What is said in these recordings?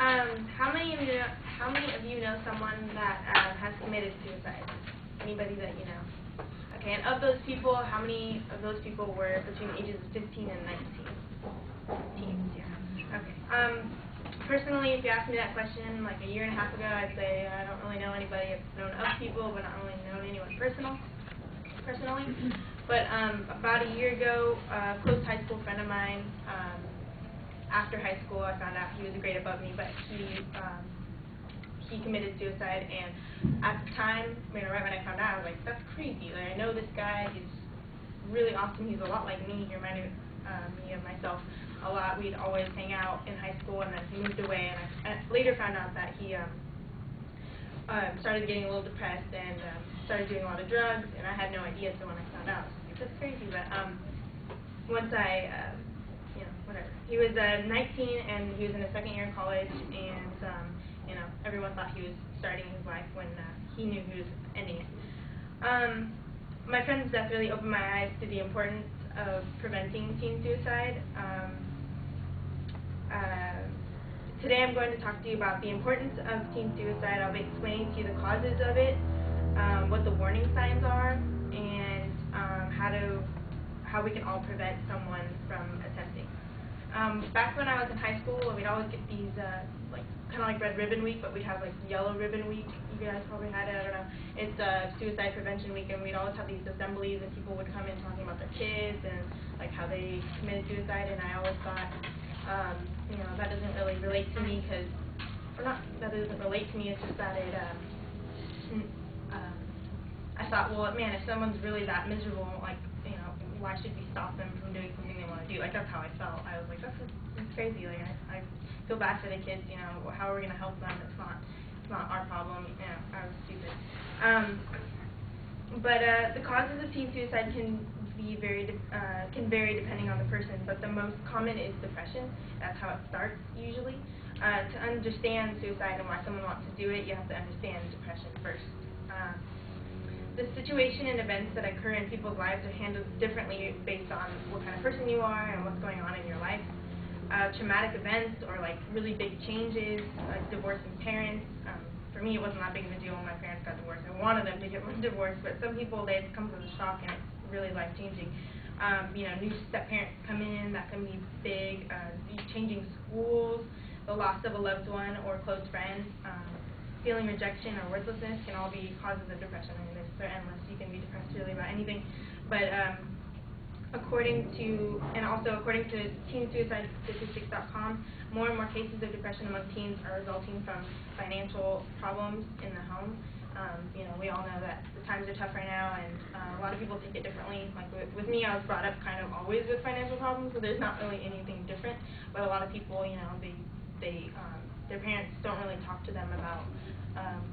How many of you know someone that has committed suicide? Anybody that you know? Okay, and of those people, how many of those people were between the ages of 15 and 19? Teens, yeah. Okay. Personally, if you asked me that question like a year and a half ago, I'd say I don't really know anybody. I've known of people, but not really known anyone personally. But about a year ago, a close high school friend of mine, after high school, I found out he was a grade above me, but he committed suicide. And at the time, right when I found out, I was like, that's crazy. Like, I know this guy. He's really awesome. He's a lot like me. He reminded me of myself a lot. We'd always hang out in high school, and then he moved away. And I later found out that he started getting a little depressed and started doing a lot of drugs. And I had no idea. So when I found out, I was like, that's crazy. But once I whatever. He was 19, and he was in his second year of college, and everyone thought he was starting his life when he knew he was ending it. My friend's death really opened my eyes to the importance of preventing teen suicide. Today I'm going to talk to you about the importance of teen suicide. I'll be explaining to you the causes of it, what the warning signs are, and how we can all prevent someone from attempting. Back when I was in high school, we'd always get these, kind of like Red Ribbon Week, but we'd have like Yellow Ribbon Week. You guys probably had it, I don't know. It's Suicide Prevention Week, and we'd always have these assemblies, and people would come in talking about their kids and like how they committed suicide. And I always thought, that doesn't really relate to me, that doesn't relate to me. It's just that it, I thought, well, man, if someone's really that miserable, why should we stop them from doing something they want to do? Like, that's how I felt. I was like, that's crazy. Like, I feel bad for the kids. How are we going to help them? It's not our problem. I was stupid. But the causes of teen suicide can vary depending on the person. But the most common is depression. That's how it starts usually. To understand suicide and why someone wants to do it, you have to understand depression first. The situation and events that occur in people's lives are handled differently based on what kind of person you are and what's going on in your life. Traumatic events or like really big changes, like divorcing parents. For me, it wasn't that big of a deal when my parents got divorced. I wanted them to get divorced, but some people, it comes as a shock and it's really life-changing. New step-parents come in, that can be big. Changing schools, the loss of a loved one or close friends. Feeling rejection or worthlessness can all be causes of depression. I mean, they're endless. You can be depressed really about anything. But according to teensuicidestatistics.com, more and more cases of depression among teens are resulting from financial problems in the home. We all know that the times are tough right now, and a lot of people take it differently. Like with me, I was brought up kind of always with financial problems, so there's not really anything different. But a lot of people, their parents don't really talk to them about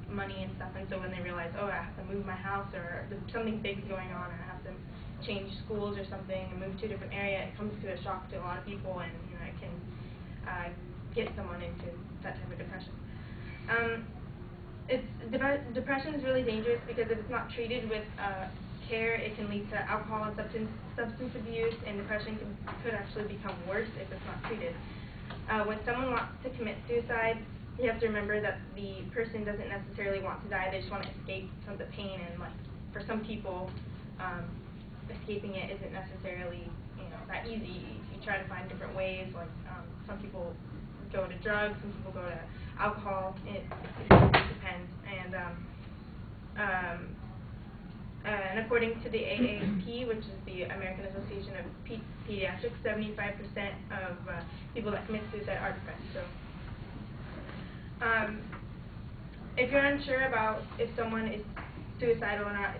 money and stuff, and so when they realize, oh, I have to move my house, or something big's going on, and I have to change schools or something and move to a different area, it comes to a shock to a lot of people, and it can get someone into that type of depression. Depression is really dangerous because if it's not treated with care, it can lead to alcohol and substance abuse, and depression could actually become worse if it's not treated. When someone wants to commit suicide, you have to remember that the person doesn't necessarily want to die. They just want to escape from the pain, and for some people, escaping it isn't necessarily that easy. You try to find different ways. Some people go to drugs, some people go to alcohol. It depends. And according to the AAP, which is the American Association of Pediatrics, 75% of people that commit suicide are depressed. So, if you're unsure about if someone is suicidal or not,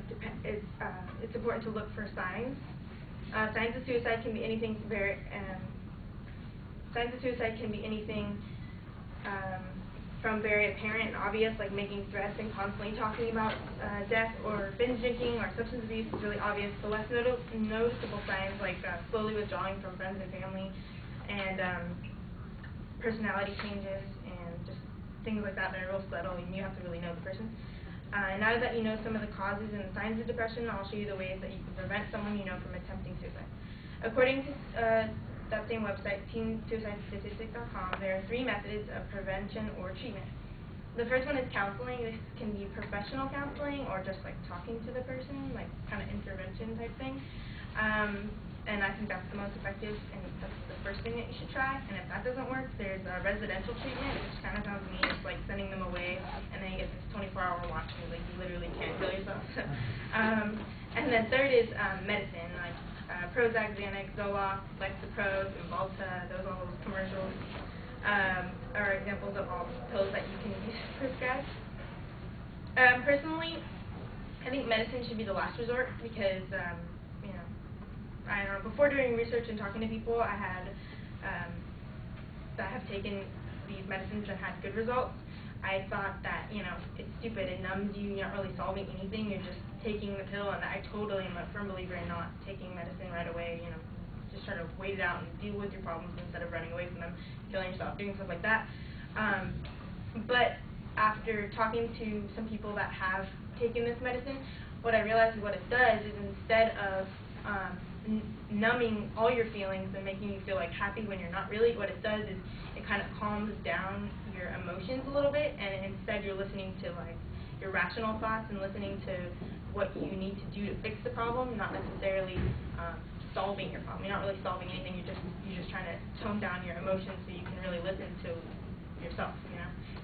it's important to look for signs. Signs of suicide can be anything from very apparent and obvious, like making threats and constantly talking about death, or binge drinking or substance abuse is really obvious, to less noticeable signs like slowly withdrawing from friends and family, and personality changes, and just things like that are real subtle, and you have to really know the person. And now that you know some of the causes and the signs of depression, I'll show you the ways that you can prevent someone you know from attempting suicide. According to that same website, teensuicidestatistic.com, there are 3 methods of prevention or treatment. The first one is counseling. This can be professional counseling or just like talking to the person, like kind of intervention type thing. And I think that's the most effective, and that's the first thing that you should try. And if that doesn't work, there's a residential treatment, which kind of sounds mean. It's like sending them away, and then you get this 24-hour watch, and like you literally can't kill yourself. And then third is medicine, like Prozac, Xanax, Zoloft, Lexapro, Cymbalta, all those commercials are examples of all pills that you can use prescribed. Personally, I think medicine should be the last resort because I don't know, before doing research and talking to people, I had that have taken these medicines and had good results. I thought that, it's stupid, it numbs you, you're not really solving anything, you're just taking the pill, and I totally am a firm believer in not taking medicine right away, just try to wait it out and deal with your problems instead of running away from them, killing yourself, doing stuff like that. But after talking to some people that have taken this medicine, what I realized is what it does is instead of numbing all your feelings and making you feel like happy when you're not really, what it does is it kind of calms down your emotions a little bit, and instead you're listening to like your rational thoughts and listening to what you need to do to fix the problem, not necessarily solving your problem. You're not really solving anything, you're just trying to tone down your emotions so you can really listen to yourself,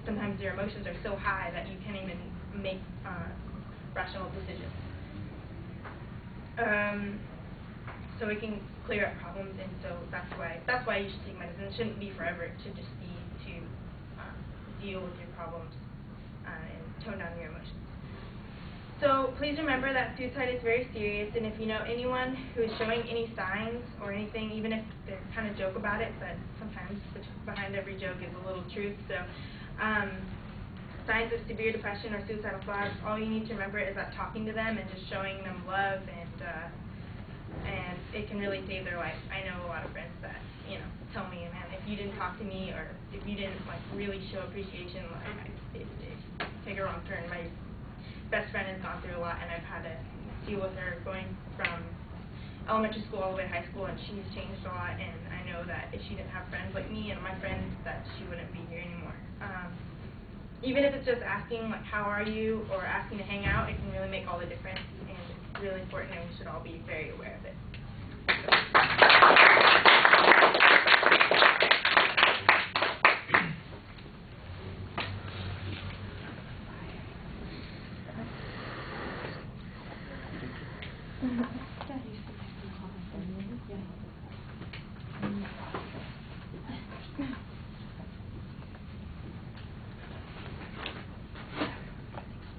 Sometimes your emotions are so high that you can't even make rational decisions. So it can clear up problems, and so that's why you should take medicine. It shouldn't be forever. It should just be to deal with your problems and tone down your emotions. So please remember that suicide is very serious, and if you know anyone who is showing any signs or anything, even if they kind of joke about it, but sometimes behind every joke is a little truth. So signs of severe depression or suicidal thoughts, all you need to remember is that talking to them and just showing them love and it can really save their life. I know a lot of friends that, tell me, man, if you didn't talk to me or if you didn't really show appreciation, it take a wrong turn. My best friend has gone through a lot, and I've had to deal with her going from elementary school all the way to high school, and she's changed a lot, and I know that if she didn't have friends like me and my friends, that she wouldn't be here anymore. Even if it's just asking, how are you, or asking to hang out, it can really make all the difference, and it's really important, and we should all be very aware of it.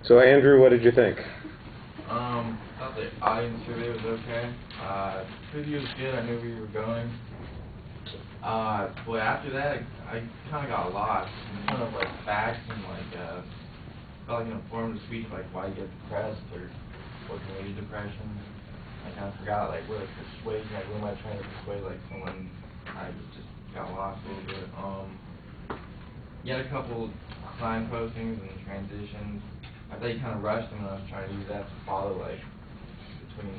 So Andrew, what did you think? I thought the audience survey was okay. Preview was good. I knew where you were going. But after that, I kind of got lost in kind of facts and felt like an informative speech, why you get depressed or what can lead to depression. I kind of forgot where persuasion, who am I trying to persuade someone. I just got lost a little bit. You had a couple sign postings and transitions. I thought you kind of rushed them, and I was trying to use that to follow between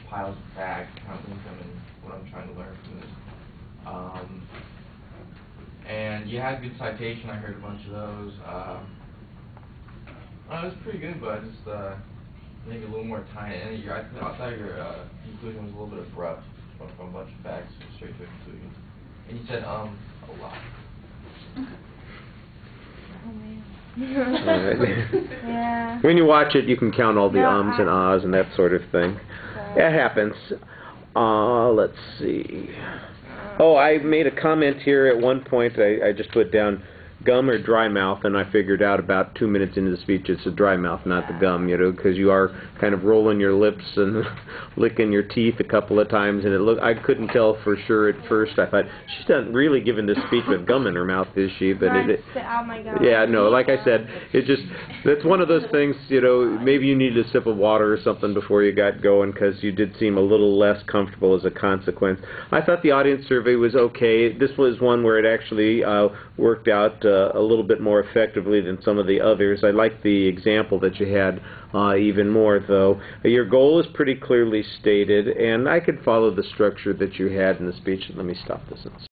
piles of facts, kind of link them and what I'm trying to learn from this. And you had good citation. I heard a bunch of those. It was pretty good, but I just maybe a little more time. And I thought your conclusion was a little bit abrupt from a bunch of facts straight to a conclusion. And you said a lot. Yeah. When you watch it, you can count all the ums and ahs and that sort of thing. It happens. Let's see. Oh, I made a comment here at one point. I just put down gum or dry mouth, and I figured out about 2 minutes into the speech it's a dry mouth, not the gum, because you are kind of rolling your lips and licking your teeth a couple of times, and I couldn't tell for sure at first. I thought, she's not really giving this speech with gum in her mouth, is she? But oh my God. yeah, no, like I said, that's one of those things, maybe you needed a sip of water or something before you got going, because you did seem a little less comfortable as a consequence. I thought the audience survey was okay. This was one where it actually worked out a little bit more effectively than some of the others. I like the example that you had even more, though. Your goal is pretty clearly stated, and I could follow the structure that you had in the speech. Let me stop this.